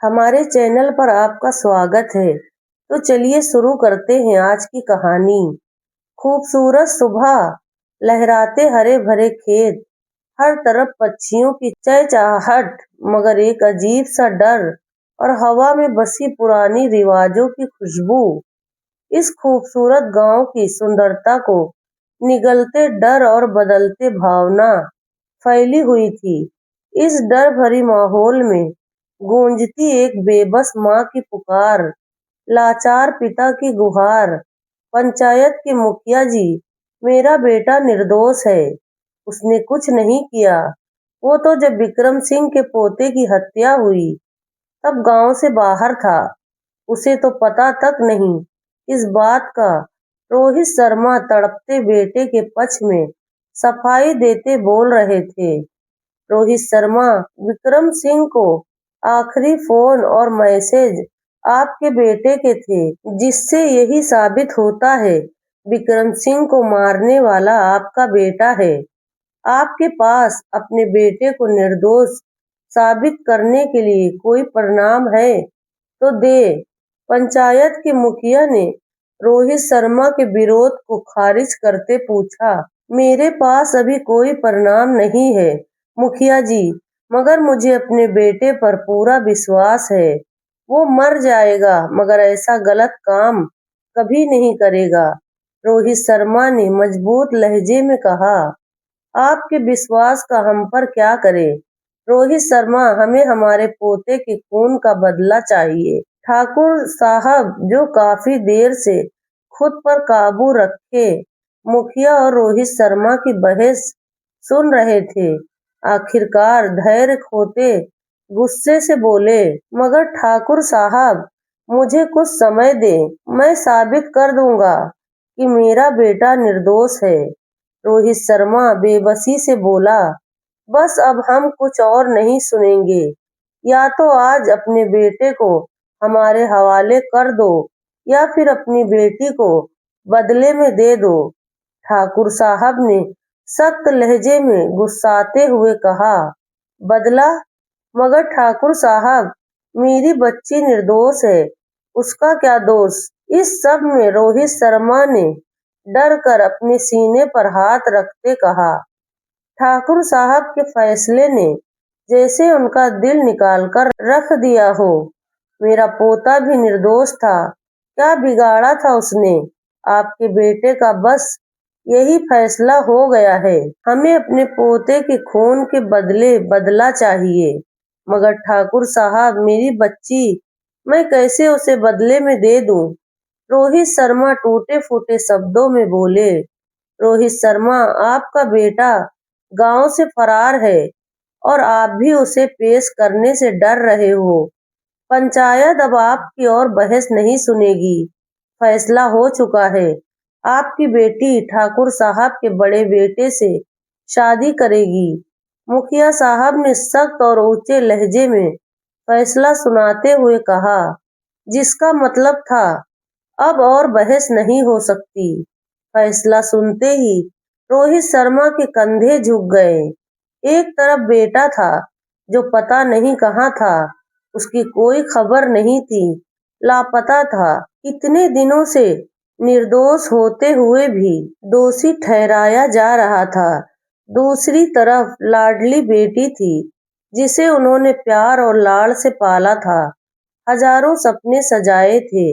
हमारे चैनल पर आपका स्वागत है। तो चलिए शुरू करते हैं आज की कहानी। खूबसूरत सुबह, लहराते हरे भरे खेत, हर तरफ पक्षियों की चहचहाहट, मगर एक अजीब सा डर और हवा में बसी पुरानी रिवाजों की खुशबू इस खूबसूरत गांव की सुंदरता को निगलते डर और बदलते भावना फैली हुई थी। इस डर भरी माहौल में गूंजती एक बेबस माँ की पुकार, लाचार पिता की गुहार। पंचायत के मुखिया जी, मेरा बेटा निर्दोष है, उसने कुछ नहीं किया। वो तो जब विक्रम सिंह के पोते की हत्या हुई तब गांव से बाहर था, उसे तो पता तक नहीं इस बात का। रोहित शर्मा तड़पते बेटे के पक्ष में सफाई देते बोल रहे थे। रोहित शर्मा, विक्रम सिंह को आखिरी फोन और मैसेज आपके बेटे के थे, जिससे यही साबित होता है विक्रम सिंह को मारने वाला आपका बेटा है। आपके पास अपने बेटे को निर्दोष साबित करने के लिए कोई प्रमाण है तो दे। पंचायत के मुखिया ने रोहित शर्मा के विरोध को खारिज करते पूछा। मेरे पास अभी कोई प्रमाण नहीं है मुखिया जी, मगर मुझे अपने बेटे पर पूरा विश्वास है। वो मर जाएगा मगर ऐसा गलत काम कभी नहीं करेगा, रोहित शर्मा ने मजबूत लहजे में कहा। आपके विश्वास का हम पर क्या करें रोहित शर्मा, हमें हमारे पोते के खून का बदला चाहिए। ठाकुर साहब, जो काफी देर से खुद पर काबू रखे मुखिया और रोहित शर्मा की बहस सुन रहे थे, आखिरकार धैर्य खोते गुस्से से बोले, मगर ठाकुर साहब, मुझे कुछ समय दे, मैं साबित कर दूंगा कि मेरा बेटा निर्दोष है। रोहित शर्मा बेबसी से बोला, बस अब हम कुछ और नहीं सुनेंगे। या तो आज अपने बेटे को हमारे हवाले कर दो या फिर अपनी बेटी को बदले में दे दो। ठाकुर साहब ने सख्त लहजे में गुस्साते हुए कहा। बदला? मगर ठाकुर साहब, मेरी बच्ची निर्दोष है, उसका क्या दोष? इस सब में रोहित शर्मा ने डर कर अपने सीने पर हाथ रखते कहा। ठाकुर साहब के फैसले ने जैसे उनका दिल निकालकर रख दिया हो। मेरा पोता भी निर्दोष था, क्या बिगाड़ा था उसने? आपके बेटे का बस यही फैसला हो गया है। हमें अपने पोते के खून के बदले बदला चाहिए। मगर ठाकुर साहब, मेरी बच्ची मैं कैसे उसे बदले में दे दूं? रोहित शर्मा टूटे फूटे शब्दों में बोले। रोहित शर्मा, आपका बेटा गांव से फरार है और आप भी उसे पेश करने से डर रहे हो। पंचायत अब आपकी और बहस नहीं सुनेगी। फैसला हो चुका है, आपकी बेटी ठाकुर साहब के बड़े बेटे से शादी करेगी। मुखिया साहब ने सख्त और ऊंचे लहजे में फैसला सुनाते हुए कहा, जिसका मतलब था अब और बहस नहीं हो सकती। फैसला सुनते ही रोहित शर्मा के कंधे झुक गए। एक तरफ बेटा था जो पता नहीं कहाँ था, उसकी कोई खबर नहीं थी, लापता था, इतने दिनों से निर्दोष होते हुए भी दोषी ठहराया जा रहा था। दूसरी तरफ लाडली बेटी थी, जिसे उन्होंने प्यार और लाड़ से पाला था, हजारों सपने सजाए थे।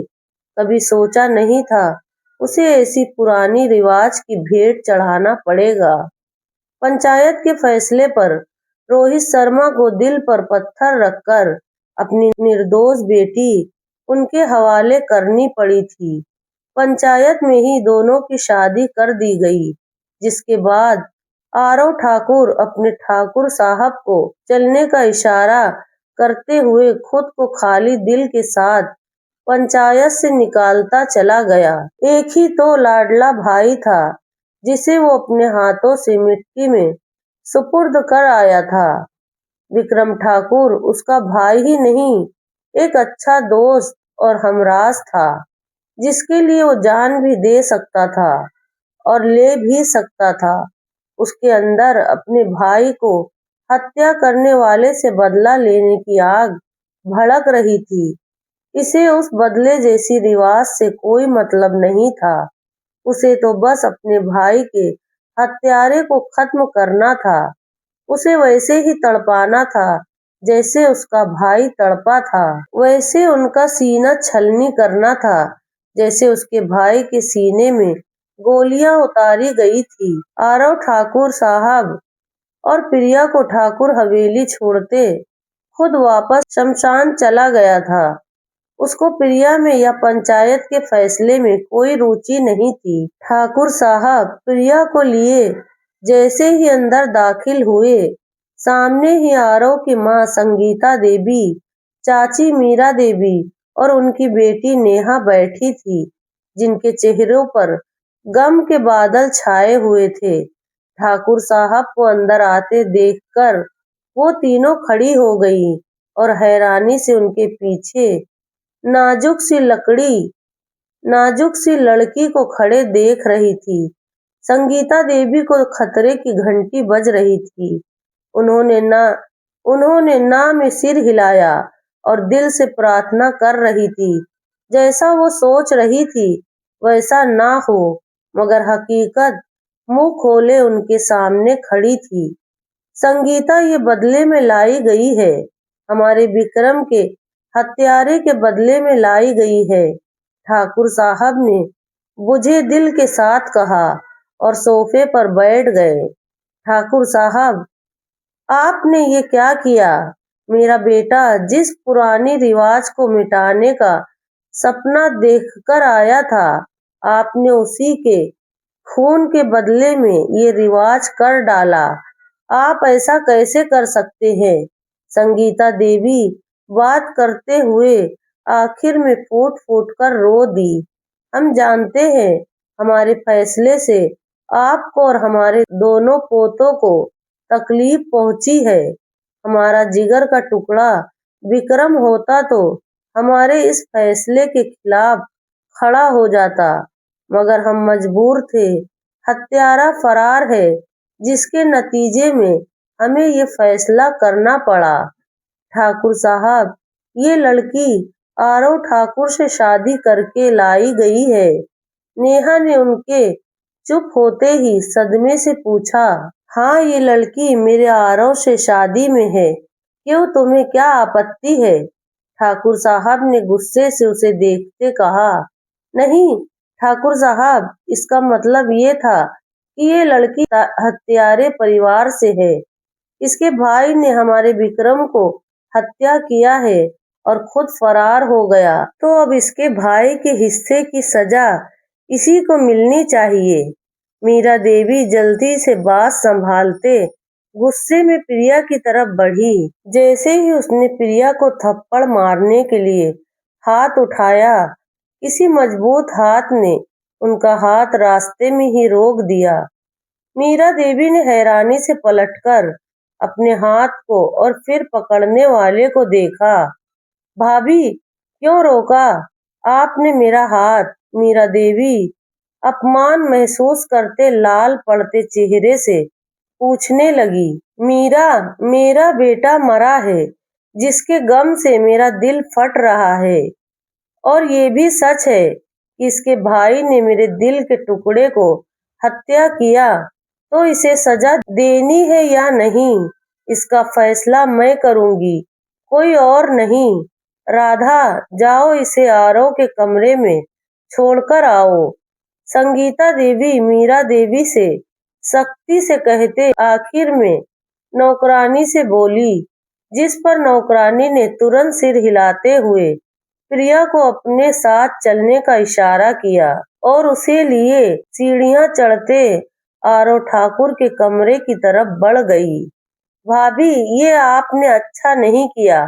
कभी सोचा नहीं था उसे ऐसी पुरानी रिवाज की भेंट चढ़ाना पड़ेगा। पंचायत के फैसले पर रोहित शर्मा को दिल पर पत्थर रखकर अपनी निर्दोष बेटी उनके हवाले करनी पड़ी थी। पंचायत में ही दोनों की शादी कर दी गई, जिसके बाद आरव ठाकुर अपने ठाकुर साहब को चलने का इशारा करते हुए खुद को खाली दिल के साथ पंचायत से निकालता चला गया। एक ही तो लाडला भाई था जिसे वो अपने हाथों से मिट्टी में सुपुर्द कर आया था। विक्रम ठाकुर उसका भाई ही नहीं, एक अच्छा दोस्त और हमराज था, जिसके लिए वो जान भी दे सकता था और ले भी सकता था। उसके अंदर अपने भाई को हत्या करने वाले से बदला लेने की आग भड़क रही थी। इसे उस बदले जैसी रिवाज से कोई मतलब नहीं था। उसे तो बस अपने भाई के हत्यारे को खत्म करना था। उसे वैसे ही तड़पाना था जैसे उसका भाई तड़पा था। वैसे उनका सीना छलनी करना था जैसे उसके भाई के सीने में गोलियां उतारी गई थी। आरव ठाकुर साहब और प्रिया को ठाकुर हवेली छोड़ते खुद वापस शमशान चला गया था। उसको प्रिया में या पंचायत के फैसले में कोई रुचि नहीं थी। ठाकुर साहब प्रिया को लिए जैसे ही अंदर दाखिल हुए, सामने ही आरव की माँ संगीता देवी, चाची मीरा देवी और उनकी बेटी नेहा बैठी थी, जिनके चेहरों पर गम के बादल छाए हुए थे। ठाकुर साहब को अंदर आते देखकर वो तीनों खड़ी हो गई और हैरानी से उनके पीछे नाजुक सी लकड़ी नाजुक सी लड़की को खड़े देख रही थी। संगीता देवी को खतरे की घंटी बज रही थी। उन्होंने ना उन्होंने ना में सिर हिलाया और दिल से प्रार्थना कर रही थी। जैसा वो सोच रही थी वैसा ना हो, मगर हकीकत मुंह खोले उनके सामने खड़ी थी। संगीता ये बदले में लाई गई है, हमारे विक्रम के हत्यारे के बदले में लाई गई है। ठाकुर साहब ने बुझे दिल के साथ कहा और सोफे पर बैठ गए। ठाकुर साहब, आपने ये क्या किया? मेरा बेटा जिस पुरानी रिवाज को मिटाने का सपना देखकर आया था, आपने उसी के खून के बदले में ये रिवाज कर डाला। आप ऐसा कैसे कर सकते हैं? संगीता देवी बात करते हुए आखिर में फूट फूट कर रो दी। हम जानते हैं हमारे फैसले से आपको और हमारे दोनों पोतों को तकलीफ पहुंची है। हमारा जिगर का टुकड़ा विक्रम होता तो हमारे इस फैसले के खिलाफ खड़ा हो जाता, मगर हम मजबूर थे। हत्यारा फरार है, जिसके नतीजे में हमें ये फैसला करना पड़ा। ठाकुर साहब, ये लड़की आरव ठाकुर से शादी करके लाई गई है। नेहा ने उनके चुप होते ही सदमे से पूछा। हाँ, ये लड़की मेरे आरव से शादी में है। क्यों, तुम्हें क्या आपत्ति है? ठाकुर साहब ने गुस्से से उसे देखते कहा। नहीं ठाकुर साहब, इसका मतलब ये था कि ये लड़की हत्यारे परिवार से है। इसके भाई ने हमारे विक्रम को हत्या किया है और खुद फरार हो गया, तो अब इसके भाई के हिस्से की सजा इसी को मिलनी चाहिए। मीरा देवी जल्दी से बात संभालते गुस्से में प्रिया की तरफ बढ़ी। जैसे ही उसने प्रिया को थप्पड़ मारने के लिए हाथ उठाया, किसी मजबूत हाथ ने उनका हाथ रास्ते में ही रोक दिया। मीरा देवी ने हैरानी से पलटकर अपने हाथ को और फिर पकड़ने वाले को देखा। भाभी, क्यों रोका आपने मेरा हाथ? मीरा देवी अपमान महसूस करते लाल पड़ते चेहरे से पूछने लगी। मीरा, मेरा बेटा मरा है, जिसके गम से मेरा दिल फट रहा है। और ये भी सच है कि इसके भाई ने मेरे दिल के टुकड़े को हत्या किया, तो इसे सजा देनी है या नहीं, इसका फैसला मैं करूंगी, कोई और नहीं। राधा, जाओ इसे आरव के कमरे में छोड़कर आओ। संगीता देवी मीरा देवी से सख्ती से कहते आखिर में नौकरानी से बोली, जिस पर नौकरानी ने तुरंत सिर हिलाते हुए प्रिया को अपने साथ चलने का इशारा किया और उसे लिए सीढ़ियां चढ़ते आरव ठाकुर के कमरे की तरफ बढ़ गई। भाभी, ये आपने अच्छा नहीं किया।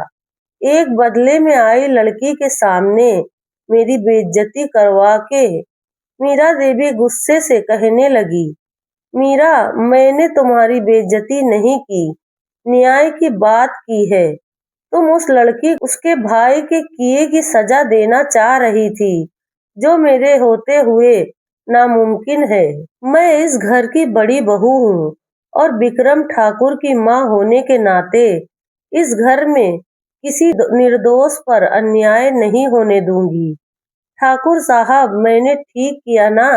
एक बदले में आई लड़की के सामने मेरी बेइज्जती करवा के मीरा देवी गुस्से से कहने लगी। मीरा, मैंने तुम्हारी बेइज्जती नहीं की, न्याय की बात की है। तुम उस लड़की उसके भाई के किए की सजा देना चाह रही थी, जो मेरे होते हुए नामुमकिन है। मैं इस घर की बड़ी बहू हूँ और विक्रम ठाकुर की माँ होने के नाते इस घर में किसी निर्दोष पर अन्याय नहीं होने दूंगी। ठाकुर साहब, मैंने ठीक किया ना?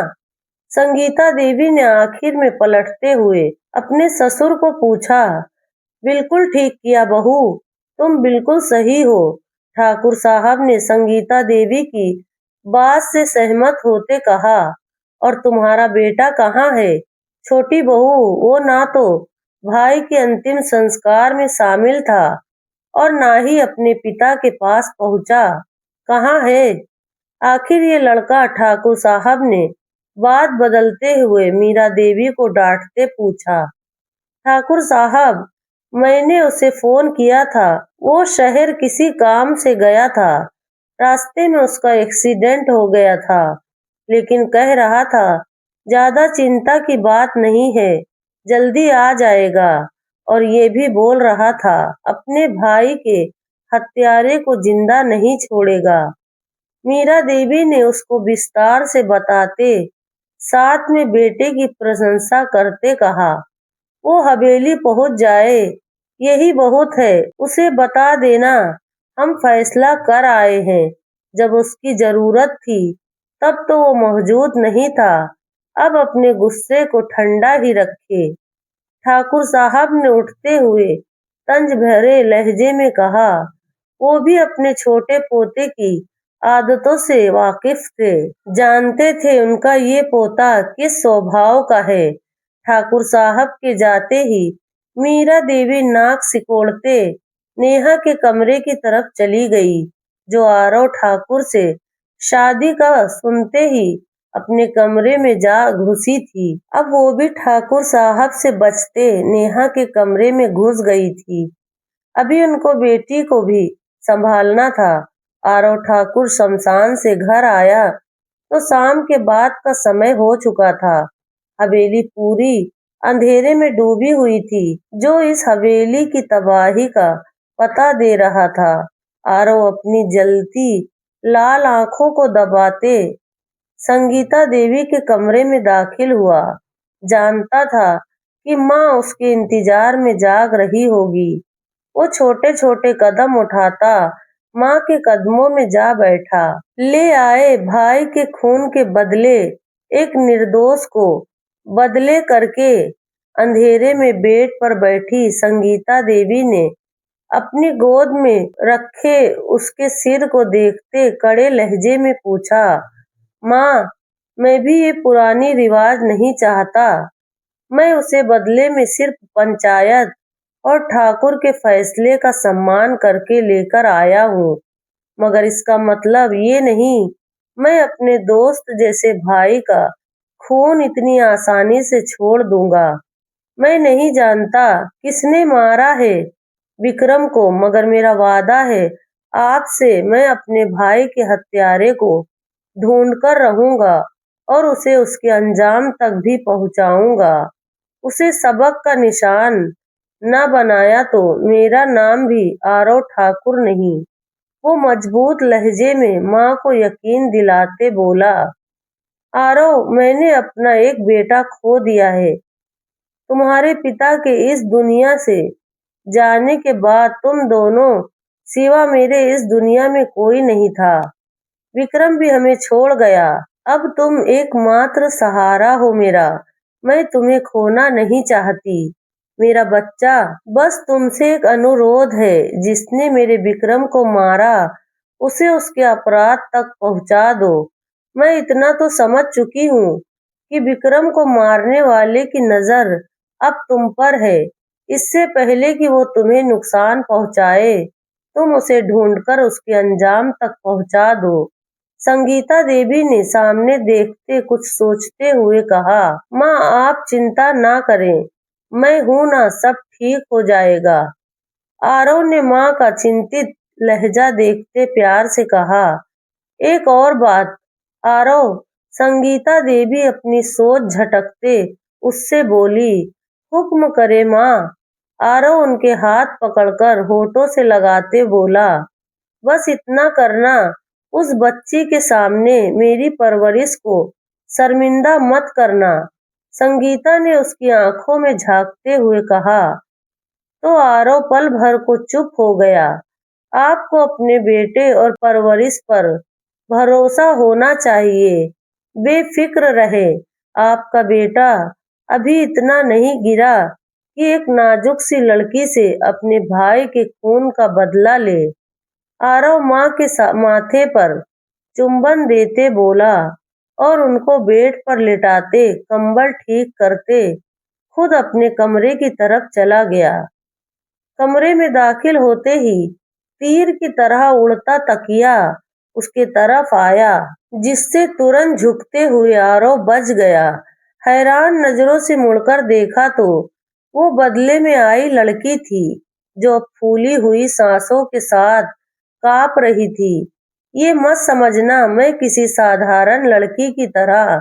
संगीता देवी ने आखिर में पलटते हुए अपने ससुर को पूछा। बिल्कुल ठीक किया बहू, तुम बिल्कुल सही हो। ठाकुर साहब ने संगीता देवी की बात से सहमत होते कहा। और तुम्हारा बेटा कहाँ है? छोटी बहू, वो ना तो भाई के अंतिम संस्कार में शामिल था और ना ही अपने पिता के पास पहुंचा। कहाँ है? आखिर ये लड़का? ठाकुर साहब ने बात बदलते हुए मीरा देवी को डांटते पूछा। ठाकुर साहब, मैंने उसे फोन किया था। वो शहर किसी काम से गया था। रास्ते में उसका एक्सीडेंट हो गया था, लेकिन कह रहा था ज्यादा चिंता की बात नहीं है, जल्दी आ जाएगा। और ये भी बोल रहा था अपने भाई के हत्यारे को जिंदा नहीं छोड़ेगा। मीरा देवी ने उसको विस्तार से बताते, साथ में बेटे की प्रशंसा करते कहा। वो हवेली पहुंच जाए, यही बहुत है। उसे बता देना हम फैसला कर आए हैं। जब उसकी जरूरत थी तब तो वो मौजूद नहीं था। अब अपने गुस्से को ठंडा ही रखे। ठाकुर साहब ने उठते हुए तंज भरे लहजे में कहा। वो भी अपने छोटे पोते की आदतों से वाकिफ थे, जानते थे उनका ये पोता किस स्वभाव का है। ठाकुर साहब के जाते ही मीरा देवी नाक सिकोड़ते नेहा के कमरे की तरफ चली गई, जो आरव ठाकुर से शादी का सुनते ही अपने कमरे में जा घुसी थी। अब वो भी ठाकुर साहब से बचते नेहा के कमरे में घुस गई थी। अभी उनको बेटी को भी संभालना था। आरव ठाकुर शमशान से घर आया तो शाम के बाद का समय हो चुका था। हवेली पूरी अंधेरे में डूबी हुई थी, जो इस हवेली की तबाही का पता दे रहा था। आरव अपनी जलती लाल आंखों को दबाते संगीता देवी के कमरे में दाखिल हुआ। जानता था कि माँ उसके इंतजार में जाग रही होगी। वो छोटे छोटे कदम उठाता माँ के कदमों में जा बैठा। ले आए भाई के खून के बदले एक निर्दोष को बदले करके अंधेरे में बेड पर बैठी संगीता देवी ने अपनी गोद में रखे उसके सिर को देखते कड़े लहजे में पूछा। माँ, मैं भी ये पुरानी रिवाज नहीं चाहता। मैं उसे बदले में सिर्फ पंचायत और ठाकुर के फैसले का सम्मान करके लेकर आया हूँ, मगर इसका मतलब ये नहीं मैं अपने दोस्त जैसे भाई का खून इतनी आसानी से छोड़ दूंगा। मैं नहीं जानता किसने मारा है विक्रम को, मगर मेरा वादा है आज से मैं अपने भाई के हत्यारे को ढूंढ कर रहूंगा और उसे उसके अंजाम तक भी पहुंचाऊंगा। उसे सबक का निशान न बनाया तो मेरा नाम भी आरव ठाकुर नहीं। वो मजबूत लहजे में माँ को यकीन दिलाते बोला। आरव, मैंने अपना एक बेटा खो दिया है। तुम्हारे पिता के इस दुनिया से जाने के बाद तुम दोनों सिवा मेरे इस दुनिया में कोई नहीं था। विक्रम भी हमें छोड़ गया। अब तुम एकमात्र सहारा हो मेरा। मैं तुम्हें खोना नहीं चाहती मेरा बच्चा। बस तुमसे एक अनुरोध है, जिसने मेरे विक्रम को मारा उसे उसके अपराध तक पहुंचा दो। मैं इतना तो समझ चुकी हूँ कि विक्रम को मारने वाले की नजर अब तुम पर है। इससे पहले कि वो तुम्हें नुकसान पहुंचाए, तुम उसे ढूंढकर उसके अंजाम तक पहुंचा दो। संगीता देवी ने सामने देखते कुछ सोचते हुए कहा। माँ, आप चिंता ना करें, मैं हूं ना, सब ठीक हो जाएगा। आरव ने माँ का चिंतित लहजा देखते प्यार से कहा। एक और बात आरव, संगीता देवी अपनी सोच झटकते उससे बोली। हुक्म करे माँ। आरव उनके हाथ पकड़कर होठों से लगाते बोला। बस इतना करना, उस बच्ची के सामने मेरी परवरिश को शर्मिंदा मत करना। संगीता ने उसकी आंखों में झांकते हुए कहा। तो आरव पल भर को चुप हो गया। आपको अपने बेटे और परवरिश पर भरोसा होना चाहिए। बेफिक्र रहे, आपका बेटा अभी इतना नहीं गिरा कि एक नाजुक सी लड़की से अपने भाई के खून का बदला ले। आरव माँ के माथे पर चुंबन देते बोला और उनको बेड पर लिटाते कंबल ठीक करते खुद अपने कमरे की तरफ चला गया। कमरे में दाखिल होते ही तीर की तरह उड़ता तकिया उसके तरफ आया, जिससे तुरंत झुकते हुए आरव बच गया। हैरान नजरों से मुड़कर देखा तो वो बदले में आई लड़की थी, जो फूली हुई सांसों के साथ कांप रही थी। ये मत समझना मैं किसी साधारण लड़की की तरह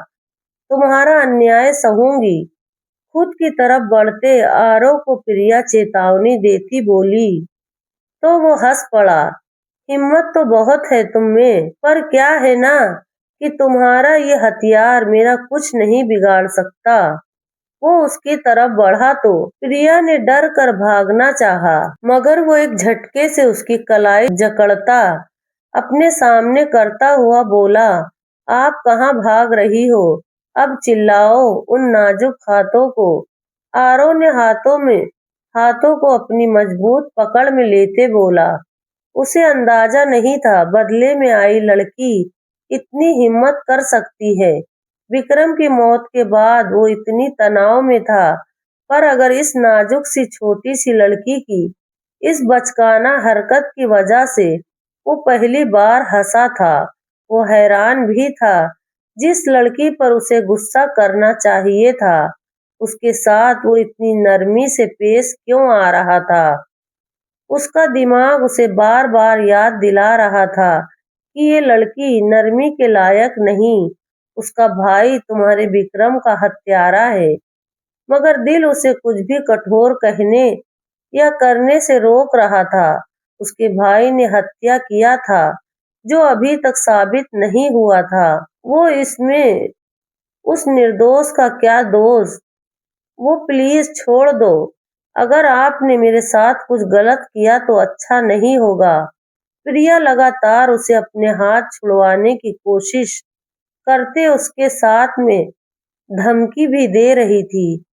तुम्हारा अन्याय सहूंगी। खुद की तरफ बढ़ते आरव को प्रिया चेतावनी देती बोली, तो वो हंस पड़ा। हिम्मत तो बहुत है तुम में, पर क्या है ना कि तुम्हारा ये हथियार मेरा कुछ नहीं बिगाड़ सकता। वो उसकी तरफ बढ़ा तो प्रिया ने डर कर भागना चाहा, मगर वो एक झटके से उसकी कलाई जकड़ता अपने सामने करता हुआ बोला, आप कहाँ भाग रही हो? अब चिल्लाओ उन नाजुक हाथों को। आरव ने हाथों को अपनी मजबूत पकड़ में लेते बोला। उसे अंदाजा नहीं था बदले में आई लड़की इतनी हिम्मत कर सकती है। विक्रम की मौत के बाद वो इतनी तनाव में था, पर अगर इस नाजुक सी छोटी सी लड़की की इस बचकाना हरकत की वजह से वो पहली बार हंसा था, वो हैरान भी था। जिस लड़की पर उसे गुस्सा करना चाहिए था, उसके साथ वो इतनी नरमी से पेश क्यों आ रहा था? उसका दिमाग उसे बार बार याद दिला रहा था कि ये लड़की नरमी के लायक नहीं, उसका भाई तुम्हारे विक्रम का हत्यारा है। मगर दिल उसे कुछ भी कठोर कहने या करने से रोक रहा था। उसके भाई ने हत्या किया था, जो अभी तक साबित नहीं हुआ था। वो इसमें उस निर्दोष का क्या दोष? वो प्लीज छोड़ दो। अगर आपने मेरे साथ कुछ गलत किया तो अच्छा नहीं होगा। प्रिया लगातार उसे अपने हाथ छुड़वाने की कोशिश करते उसके साथ में धमकी भी दे रही थी,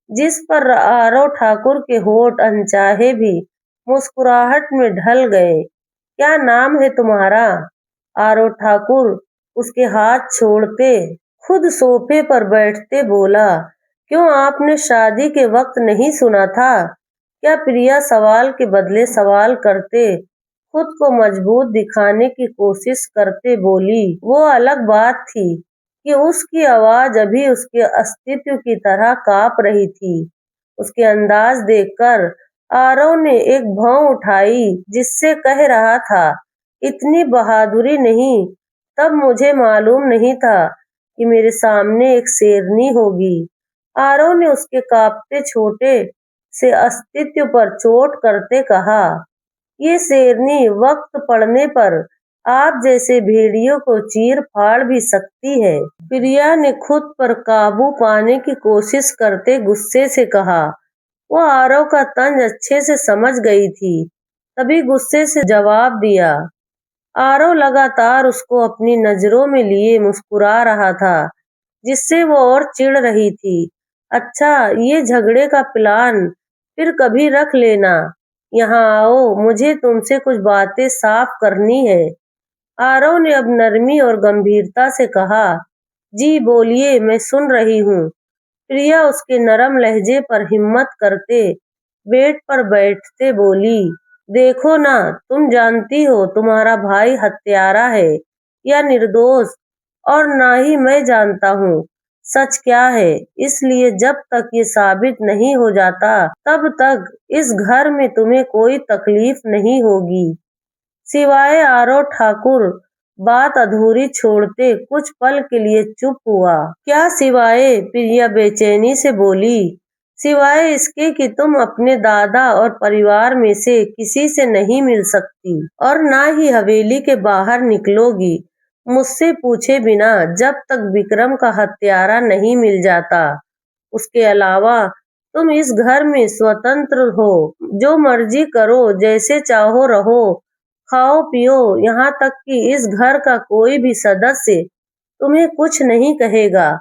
जिस पर आरव ठाकुर के होठ अनचाहे भी मुस्कुराहट में ढल गए। क्या नाम है तुम्हारा? आरव ठाकुर उसके हाथ छोड़ते खुद सोफे पर बैठते बोला, क्यों आपने शादी के वक्त नहीं सुना था? क्या प्रिया सवाल के बदले सवाल करते खुद को मजबूत दिखाने की कोशिश करते बोली। वो अलग बात थी कि उसकी आवाज अभी उसके अस्तित्व की तरह कांप रही थी। उसके अंदाज देखकर आरव ने एक भौं उठाई, जिससे कह रहा था, इतनी बहादुरी नहीं। तब मुझे मालूम नहीं था कि मेरे सामने एक शेरनी होगी। आरव ने उसके कांपते छोटे से अस्तित्व पर चोट करते कहा, ये शेरनी वक्त पड़ने पर आप जैसे भेड़ियों को चीर फाड़ भी सकती है। प्रिया ने खुद पर काबू पाने की कोशिश करते गुस्से से कहा। वो आरव का तंज अच्छे से समझ गई थी, तभी गुस्से से जवाब दिया। आरव लगातार उसको अपनी नजरों में लिए मुस्कुरा रहा था, जिससे वो और चिढ़ रही थी। अच्छा, ये झगड़े का प्लान फिर कभी रख लेना। यहाँ आओ, मुझे तुमसे कुछ बातें साफ करनी है। आरव ने अब नरमी और गंभीरता से कहा। जी बोलिए, मैं सुन रही हूँ। प्रिया उसके नरम लहजे पर हिम्मत करते बेड पर बैठते बोली, देखो ना, तुम जानती हो तुम्हारा भाई हत्यारा है या निर्दोष, और ना ही मैं जानता हूँ सच क्या है। इसलिए जब तक ये साबित नहीं हो जाता, तब तक इस घर में तुम्हें कोई तकलीफ नहीं होगी। सिवाय आरव ठाकुर बात अधूरी छोड़ते कुछ पल के लिए चुप हुआ। क्या सिवाय? प्रिया बेचैनी से बोली। सिवाय इसके कि तुम अपने दादा और परिवार में से किसी से नहीं मिल सकती, और ना ही हवेली के बाहर निकलोगी मुझसे पूछे बिना, जब तक विक्रम का हत्यारा नहीं मिल जाता। उसके अलावा तुम इस घर में स्वतंत्र हो, जो मर्जी करो, जैसे चाहो रहो, खाओ पियो, यहाँ तक कि इस घर का कोई भी सदस्य तुम्हें कुछ नहीं कहेगा।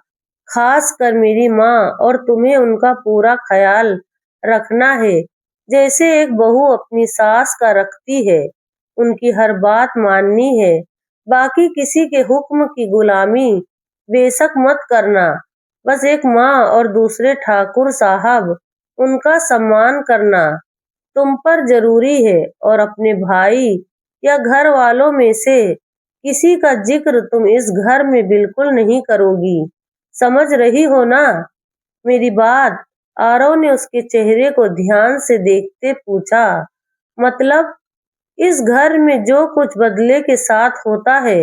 खास कर मेरी माँ, और तुम्हें उनका पूरा ख्याल रखना है, जैसे एक बहू अपनी सास का रखती है। उनकी हर बात माननी है। बाकी किसी के हुक्म की गुलामी बेशक मत करना। बस एक माँ और दूसरे ठाकुर साहब, उनका सम्मान करना तुम पर जरूरी है, और अपने भाई या घर वालों में से किसी का जिक्र तुम इस घर में बिल्कुल नहीं करोगी। समझ रही हो ना मेरी बात? आरव ने उसके चेहरे को ध्यान से देखते पूछा। मतलब? इस घर में जो कुछ बदले के साथ होता है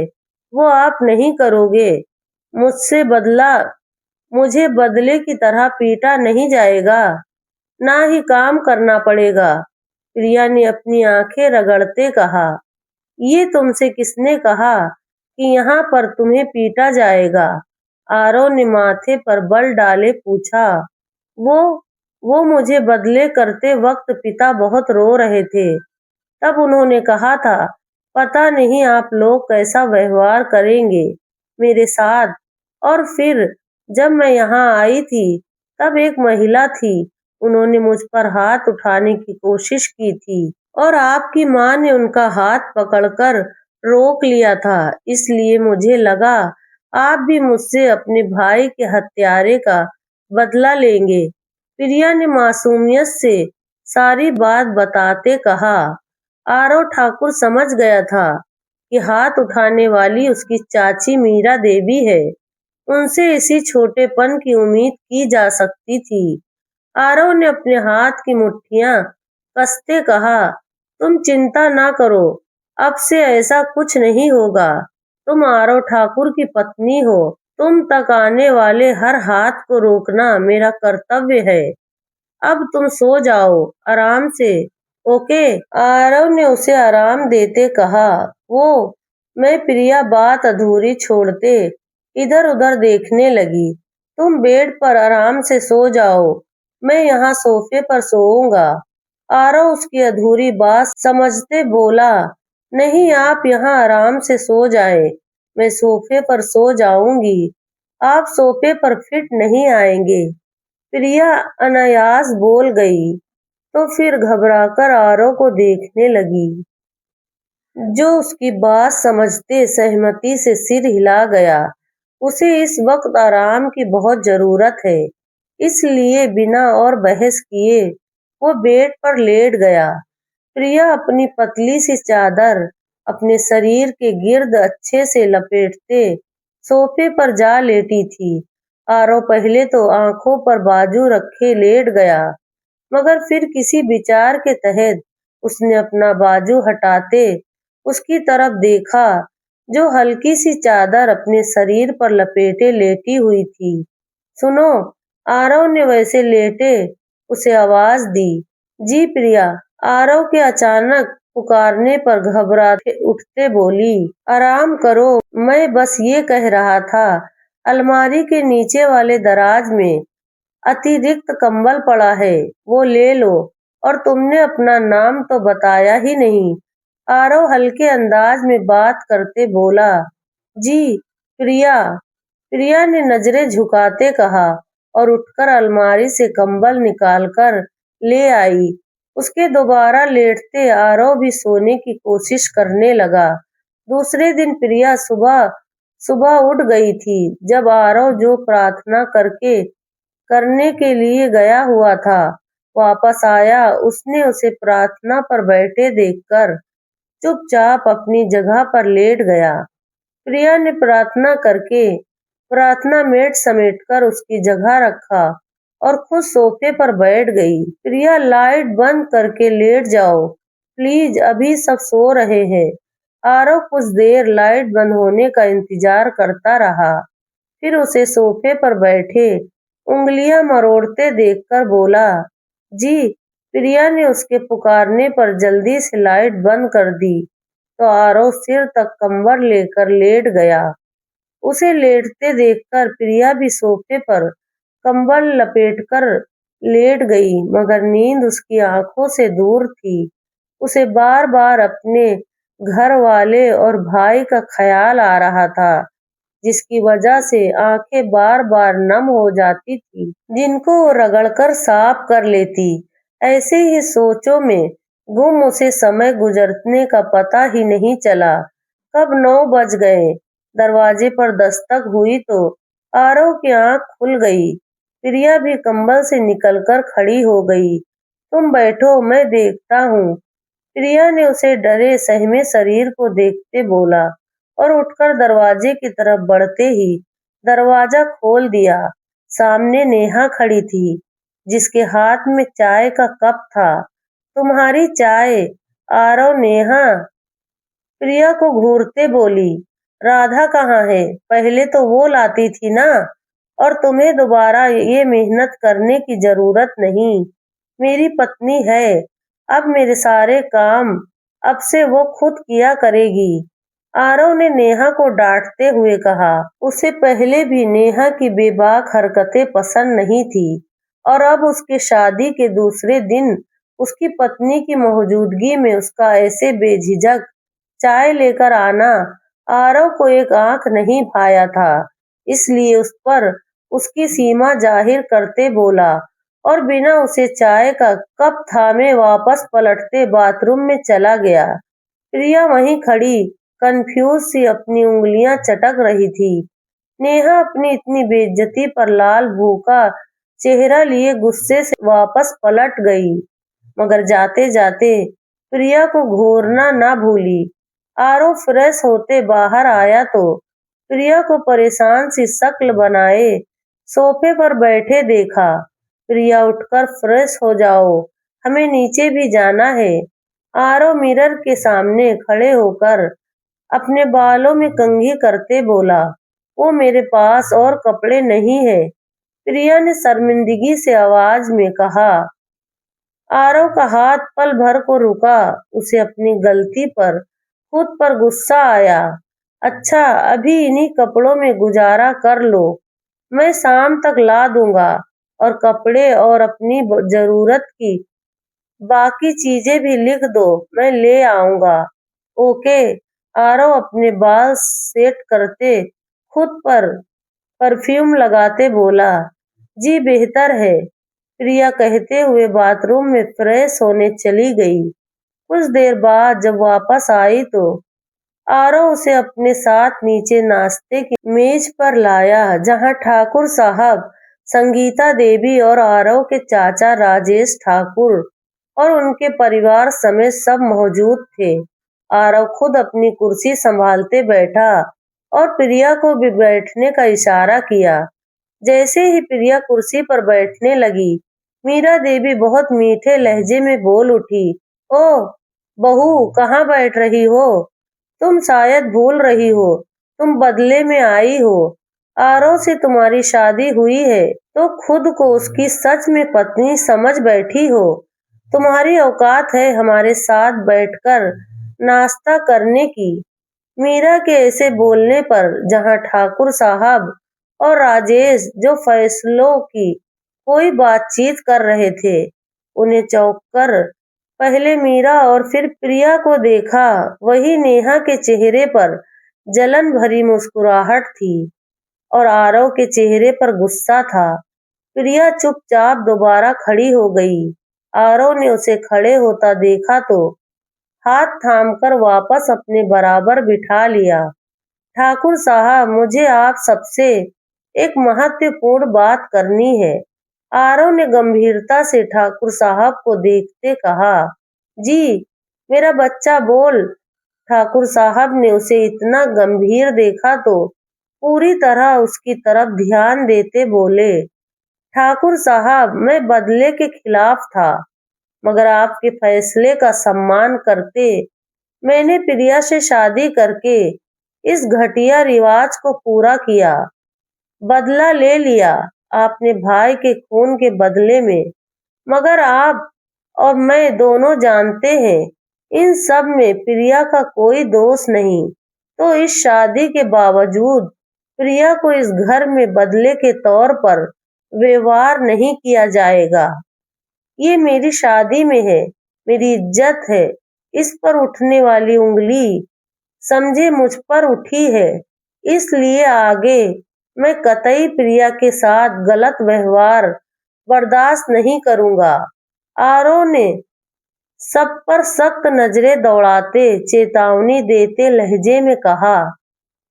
वो आप नहीं करोगे। मुझसे बदला मुझे बदले की तरह पीटा नहीं जाएगा, ना ही काम करना पड़ेगा। प्रिया ने अपनी आंखें रगड़ते कहा। ये तुमसे किसने कहा कि यहाँ पर तुम्हें पीटा जाएगा? आरव ने माथे पर बल डाले पूछा। वो वो मुझे बदले करते वक्त पिता बहुत रो रहे थे। तब उन्होंने कहा था, पता नहीं आप लोग कैसा व्यवहार करेंगे मेरे साथ। और फिर जब मैं यहाँ आई थी, तब एक महिला थी, उन्होंने मुझ पर हाथ उठाने की कोशिश की थी, और आपकी माँ ने उनका हाथ पकड़कर रोक लिया था। इसलिए मुझे लगा आप भी मुझसे अपने भाई के हत्यारे का बदला लेंगे। प्रिया ने मासूमियत से सारी बात बताते कहा। आरव ठाकुर समझ गया था कि हाथ उठाने वाली उसकी चाची मीरा देवी है। उनसे इसी छोटेपन की उम्मीद की जा सकती थी। आरव ने अपने हाथ की मुट्ठियां कसते कहा, तुम चिंता ना करो, अब से ऐसा कुछ नहीं होगा। तुम आरव ठाकुर की पत्नी हो। तुम तक आने वाले हर हाथ को रोकना मेरा कर्तव्य है। अब तुम सो जाओ आराम से। ओके? आरव ने उसे आराम देते कहा। वो मैं प्रिया बात अधूरी छोड़ते इधर उधर देखने लगी। तुम बेड पर आराम से सो जाओ, मैं यहाँ सोफे पर सोऊंगा। आरव उसकी अधूरी बात समझते बोला, नहीं आप यहाँ आराम से सो जाएं, मैं सोफे पर सो जाऊंगी। आप सोफे पर फिट नहीं आएंगे, प्रिया अनायास बोल गई। तो फिर घबराकर आरव को देखने लगी, जो उसकी बात समझते सहमति से सिर हिला गया। उसे इस वक्त आराम की बहुत जरूरत है। इसलिए बिना और बहस किए वो बेड पर लेट गया। प्रिया अपनी पतली सी चादर अपने शरीर के गिर्द अच्छे से लपेटते सोफे पर जा लेटी थी। आरव पहले तो आंखों पर बाजू रखे लेट गया, मगर फिर किसी विचार के तहत उसने अपना बाजू हटाते उसकी तरफ देखा, जो हल्की सी चादर अपने शरीर पर लपेटे लेटी हुई थी। सुनो, आरव ने वैसे लेटे उसे आवाज दी। जी प्रिया, आरव के अचानक पुकारने पर घबराते उठते बोली। आराम करो, मैं बस ये कह रहा था, अलमारी के नीचे वाले दराज में अतिरिक्त कंबल पड़ा है, वो ले लो। और तुमने अपना नाम तो बताया ही नहीं। आरव हल्के अंदाज में बात करते बोला। जी प्रिया। प्रिया ने नजरें झुकाते कहा, और उठकर अलमारी से कंबल निकालकर ले आई। उसके दोबारा लेटते आरव भी सोने की कोशिश करने लगा। दूसरे दिन प्रिया सुबह सुबह उठ गई थी। जब आरव जो प्रार्थना करने के लिए गया हुआ था वापस आया, उसने उसे प्रार्थना पर बैठे देखकर चुपचाप अपनी जगह पर लेट गया। प्रिया ने प्रार्थना करके प्रार्थना मेट समेटकर उसकी जगह रखा और खुद सोफे पर बैठ गई। प्रिया, लाइट बंद करके लेट जाओ प्लीज, अभी सब सो रहे हैं। आरव कुछ देर लाइट बंद होने का इंतजार करता रहा, फिर उसे सोफे पर बैठे उंगलियां मरोड़ते देखकर बोला। जी। प्रिया ने उसके पुकारने पर जल्दी से लाइट बंद कर दी, तो आरव सिर तक कंबल लेकर लेट गया। उसे लेटते देखकर प्रिया भी सोफे पर कंबल लपेटकर लेट गई, मगर नींद उसकी आंखों से दूर थी। उसे बार बार अपने घर वाले और भाई का ख्याल आ रहा था, जिसकी वजह से आंखें बार बार नम हो जाती थी, जिनको वो रगड़कर साफ कर लेती। ऐसे ही सोचों में गुम उसे समय गुजरने का पता ही नहीं चला। कब 9 बज गए। दरवाजे पर दस्तक हुई तो आरव की आंख खुल गई। प्रिया भी कंबल से निकलकर खड़ी हो गई। तुम बैठो, मैं देखता हूँ। प्रिया ने उसे डरे सहमे शरीर को देखते बोला और उठकर दरवाजे की तरफ बढ़ते ही दरवाजा खोल दिया। सामने नेहा खड़ी थी, जिसके हाथ में चाय का कप था। तुम्हारी चाय। आरव नेहा प्रिया को घूरते बोली। राधा कहाँ है? पहले तो वो लाती थी ना। और तुम्हें दोबारा ये मेहनत करने की जरूरत नहीं। मेरी पत्नी है। अब मेरे सारे काम अब से वो खुद किया करेगी। आरव ने नेहा को डांटते हुए कहा। उसे पहले भी नेहा की बेबाक हरकतें पसंद नहीं थी और अब उसके शादी के दूसरे दिन उसकी पत्नी की मौजूदगी में उसका ऐसे बेझिझक चाय लेकर आना आरव को एक आंख नहीं भाया था। इसलिए उस पर उसकी सीमा जाहिर करते बोला और बिना उसे चाय का कप थामे वापस पलटते बाथरूम में चला गया। प्रिया वहीं खड़ी कंफ्यूज सी अपनी उंगलियां चटक रही थी। नेहा अपनी इतनी बेइज्जती पर लाल भूखा चेहरा लिए गुस्से से वापस पलट गई, मगर जाते जाते प्रिया को घूरना ना भूली। आरव फ्रेश होते बाहर आया तो प्रिया को परेशान सी शक्ल बनाए सोफे पर बैठे देखा। प्रिया, उठकर फ्रेश हो जाओ, हमें नीचे भी जाना है। आरव मिरर के सामने खड़े होकर अपने बालों में कंघी करते बोला। वो मेरे पास और कपड़े नहीं है, प्रिया ने शर्मिंदगी से आवाज में कहा। आरव का हाथ पल भर को रुका। उसे अपनी गलती पर खुद पर गुस्सा आया। अच्छा, अभी इन्हीं कपड़ों में गुजारा कर लो, मैं शाम तक ला दूंगा और कपड़े और अपनी जरूरत की बाकी चीजें भी लिख दो, मैं ले आऊंगा। ओके। आरव अपने बाल सेट करते खुद पर परफ्यूम लगाते बोला। जी बेहतर है, प्रिया कहते हुए बाथरूम में फ्रेश होने चली गई। कुछ देर बाद जब वापस आई तो आरव उसे अपने साथ नीचे नाश्ते की मेज पर लाया, जहां ठाकुर साहब, संगीता देवी और आरव के चाचा राजेश ठाकुर और उनके परिवार समेत सब मौजूद थे। आरव खुद अपनी कुर्सी संभालते बैठा और प्रिया को भी बैठने का इशारा किया। जैसे ही प्रिया कुर्सी पर बैठने लगी, मीरा देवी बहुत मीठे लहजे में बोल उठी। ओह बहू, कहाँ बैठ रही हो? तुम शायद भूल रही हो, तुम बदले में आई हो। आरव से तुम्हारी शादी हुई है तो खुद को उसकी सच में पत्नी समझ बैठी हो। तुम्हारी औकात है हमारे साथ बैठकर नाश्ता करने की। मीरा के ऐसे बोलने पर जहां ठाकुर साहब और राजेश जो फैसलों की कोई बातचीत कर रहे थे, उन्हें चौंक कर पहले मीरा और फिर प्रिया को देखा। वही नेहा के चेहरे पर जलन भरी मुस्कुराहट थी और आरव के चेहरे पर गुस्सा था। प्रिया चुपचाप दोबारा खड़ी हो गई। आरव ने उसे खड़े होता देखा तो हाथ थामकर वापस अपने बराबर बिठा लिया। ठाकुर साहब, मुझे आप सबसे एक महत्वपूर्ण बात करनी है। आरव ने गंभीरता से ठाकुर साहब को देखते कहा। जी, मेरा बच्चा बोल। ठाकुर साहब ने उसे इतना गंभीर देखा तो पूरी तरह उसकी तरफ ध्यान देते बोले। ठाकुर साहब, मैं बदले के खिलाफ था, मगर आपके फैसले का सम्मान करते मैंने प्रिया से शादी करके इस घटिया रिवाज को पूरा किया। बदला ले लिया आपने भाई के खून के बदले में, मगर आप और मैं दोनों जानते हैं इन सब में प्रिया का कोई दोष नहीं। तो इस शादी के बावजूद प्रिया को इस घर में बदले के तौर पर व्यवहार नहीं किया जाएगा। ये मेरी शादी में है, मेरी इज्जत है। इस पर उठने वाली उंगली समझे मुझ पर उठी है, इसलिए आगे मैं कतई प्रिया के साथ गलत व्यवहार बर्दाश्त नहीं करूंगा। आरव ने सब पर सख्त नजरें दौड़ाते चेतावनी देते लहजे में कहा,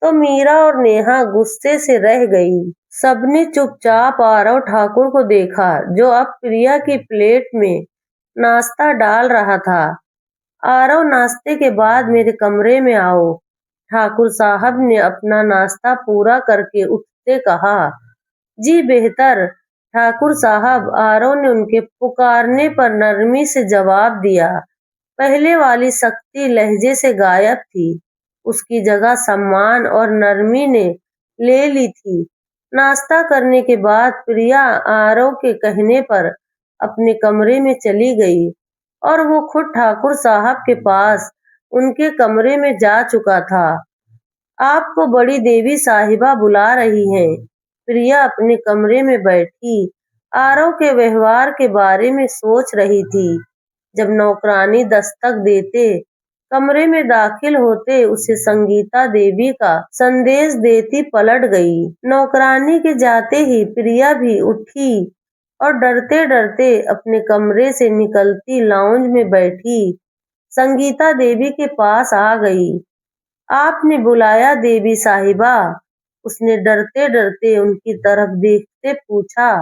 तो मीरा और नेहा गुस्से से रह गई। सबने चुपचाप आरव ठाकुर को देखा, जो अब प्रिया की प्लेट में नाश्ता डाल रहा था। आरव, नाश्ते के बाद मेरे कमरे में आओ, ठाकुर साहब ने अपना नाश्ता पूरा करके उठते कहा। जी बेहतर ठाकुर साहब, आरव ने उनके पुकारने पर नरमी से जवाब दिया। पहले वाली सख्ती लहजे से गायब थी, उसकी जगह सम्मान और नरमी ने ले ली थी। नाश्ता करने के बाद प्रिया आरव के कहने पर अपने कमरे में चली गई और वो खुद ठाकुर साहब के पास उनके कमरे में जा चुका था। आपको बड़ी देवी साहिबा बुला रही हैं। प्रिया अपने कमरे में बैठी आरव के व्यवहार के बारे में सोच रही थी। जब नौकरानी दस्तक देते कमरे में दाखिल होते उसे संगीता देवी का संदेश देती पलट गई। नौकरानी के जाते ही प्रिया भी उठी और डरते डरते अपने कमरे से निकलती लाउंज में बैठी संगीता देवी के पास आ गई। आपने बुलाया देवी साहिबा? उसने डरते डरते उनकी तरफ देखते पूछा।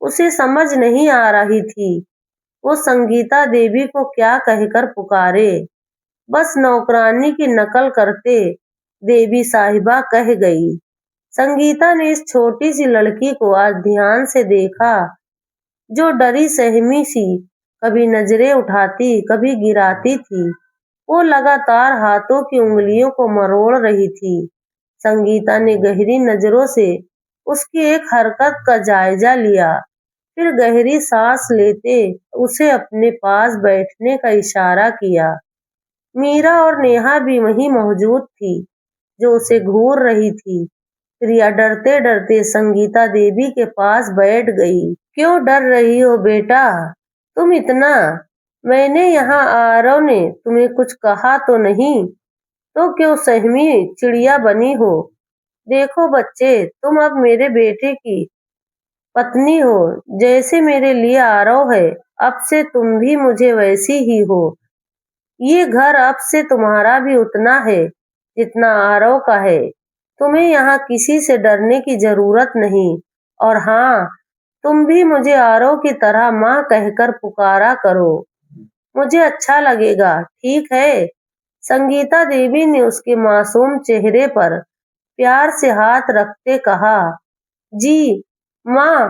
उसे समझ नहीं आ रही थी वो संगीता देवी को क्या कहकर पुकारे। बस नौकरानी की नकल करते देवी साहिबा कह गई। संगीता ने इस छोटी सी लड़की को आज ध्यान से देखा, जो डरी सहमी सी कभी नजरें उठाती कभी गिराती थी। वो लगातार हाथों की उंगलियों को मरोड़ रही थी। संगीता ने गहरी नजरों से उसकी एक हरकत का जायजा लिया, फिर गहरी सांस लेते उसे अपने पास बैठने का इशारा किया। मीरा और नेहा भी वहीं मौजूद थी, जो उसे घूर रही थी। प्रिया डरते डरते संगीता देवी के पास बैठ गई। क्यों डर रही हो बेटा, तुम इतना? मैंने यहाँ आरव ने तुम्हें कुछ कहा तो नहीं? तो क्यों सहमी चिड़िया बनी हो? देखो बच्चे, तुम अब मेरे बेटे की पत्नी हो, जैसे मेरे लिए आरव है, अब से तुम भी मुझे वैसी ही हो। ये घर अब से तुम्हारा भी उतना है जितना आरव का है। तुम्हें यहाँ किसी से डरने की जरूरत नहीं। और हाँ, तुम भी मुझे आरव की तरह माँ कहकर पुकारा करो, मुझे अच्छा लगेगा, ठीक है? संगीता देवी ने उसके मासूम चेहरे पर प्यार से हाथ रखते कहा। जी माँ,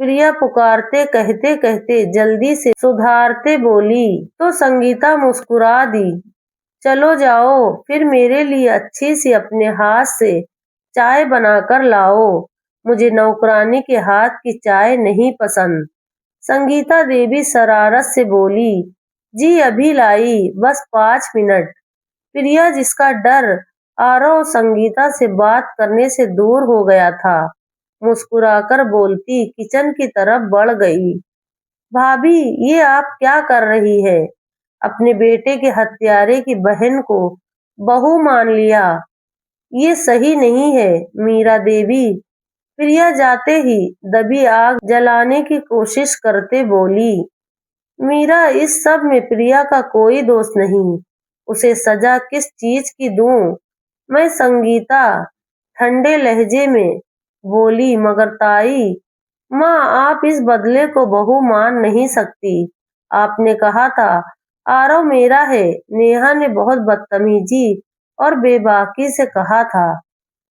प्रिया पुकारते कहते कहते जल्दी से सुधारते बोली। तो संगीता मुस्कुरा दी। चलो जाओ, फिर मेरे लिए अच्छी सी अपने हाथ से चाय बनाकर लाओ, मुझे नौकरानी के हाथ की चाय नहीं पसंद। संगीता देवी शरारत से बोली। जी अभी लाई, बस 5 मिनट। प्रिया, जिसका डर आरव संगीता से बात करने से दूर हो गया था, मुस्कुराकर बोलती किचन की तरफ बढ़ गई। भाभी, ये आप क्या कर रही है? अपने बेटे के हत्यारे की बहन को बहू मान लिया, ये सही नहीं है मीरा देवी। प्रिया जाते ही दबी आग जलाने की कोशिश करते बोली। मीरा, इस सब में प्रिया का कोई दोष नहीं, उसे सजा किस चीज की दूं? मैं संगीता ठंडे लहजे में बोली। मगर ताई, माँ, आप इस बदले को बहू मान नहीं सकती। आपने कहा था आरव मेरा है। नेहा ने बहुत बदतमीजी और बेबाकी से कहा था।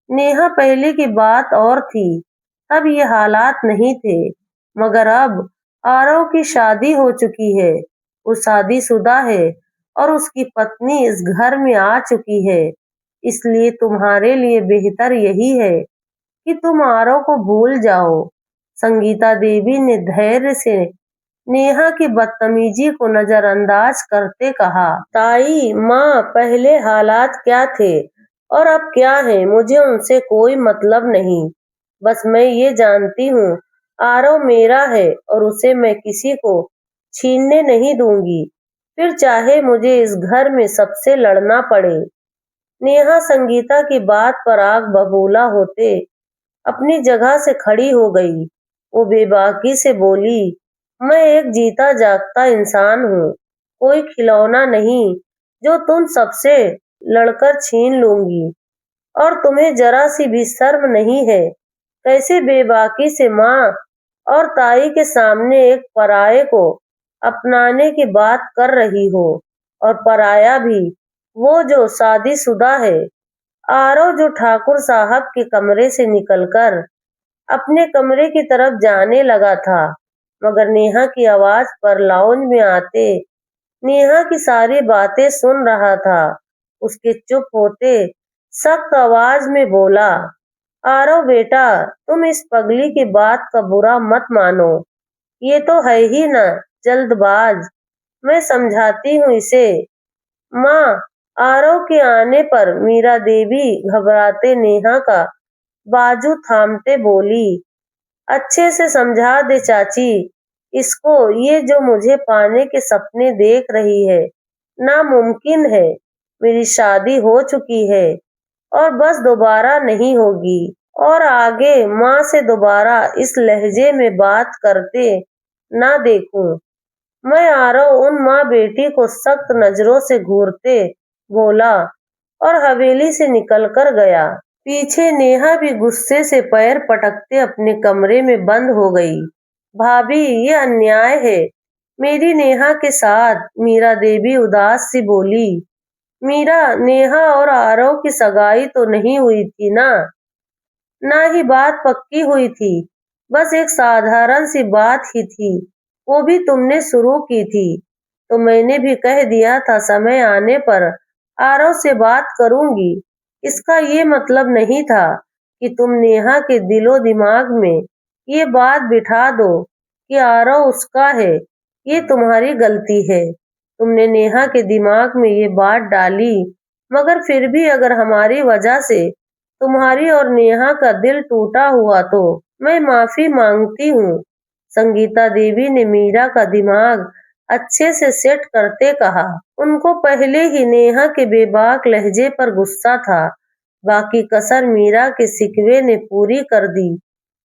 नेहा, पहले की बात और थी, तब ये हालात नहीं थे। मगर अब आरव की शादी हो चुकी है, वो शादीशुदा है और उसकी पत्नी इस घर में आ चुकी है। इसलिए तुम्हारे लिए बेहतर यही है कि तुम आरव को भूल जाओ। संगीता देवी ने धैर्य से नेहा की बदतमीजी को नजरअंदाज करते कहा। ताई, माँ, पहले हालात क्या थे और अब क्या है, मुझे उनसे कोई मतलब नहीं। बस मैं ये जानती हूँ आरव मेरा है और उसे मैं किसी को छीनने नहीं दूंगी। फिर चाहे मुझे इस घर में सबसे लड़ना पड़े। नेहा संगीता की बात पर आग बबूला होते अपनी जगह से खड़ी हो गई। वो बेबाकी से बोली, मैं एक जीता जागता इंसान हूँ, कोई खिलौना नहीं जो तुम सबसे लड़कर छीन लूंगी। और तुम्हें जरा सी भी शर्म नहीं है? कैसे बेबाकी से माँ और ताई के सामने एक पराये को अपनाने की बात कर रही हो, और पराया भी वो जो शादीशुदा है। आरव जो ठाकुर साहब के कमरे से निकलकर अपने कमरे की तरफ जाने लगा था, मगर नेहा की आवाज पर लाउंज में आते नेहा की सारी बातें सुन रहा था। उसके चुप होते सख्त आवाज में बोला, आरव बेटा, तुम इस पगली की बात का बुरा मत मानो। ये तो है ही ना, जल्दबाज। मैं समझाती हूँ इसे। माँ। आरव के आने पर मीरा देवी घबराते नेहा का बाजू थामते बोली, अच्छे से समझा दे चाची इसको। ये जो मुझे पाने के सपने देख रही है, नामुमकिन है। मेरी शादी हो चुकी है और बस दोबारा नहीं होगी। और आगे माँ से दोबारा इस लहजे में बात करते ना देखूं। मैं आरव उन माँ बेटी को सख्त नजरों से घूरते बोला और हवेली से निकलकर गया। पीछे नेहा भी गुस्से से पैर पटकते अपने कमरे में बंद हो गई। भाभी, ये अन्याय है मेरी नेहा के साथ, मीरा देवी उदास सी बोली। मीरा, नेहा और आरव की सगाई तो नहीं हुई थी ना? ना ही बात पक्की हुई थी, बस एक साधारण सी बात ही थी। वो भी तुमने शुरू की थी, तो मैंने भी कह दिया था समय आने पर आरव से बात करूंगी। इसका ये मतलब नहीं था कि तुम नेहा के दिलो दिमाग में ये बात बिठा दो कि आरव उसका है। ये तुम्हारी गलती है, तुमने नेहा के दिमाग में ये बात डाली। मगर फिर भी अगर हमारी वजह से तुम्हारी और नेहा का दिल टूटा हुआ तो मैं माफी मांगती हूँ। संगीता देवी ने मीरा का दिमाग अच्छे से सेट करते कहा। उनको पहले ही नेहा के बेबाक लहजे पर गुस्सा था। बाकी कसर मीरा के सिकवे ने पूरी कर दी,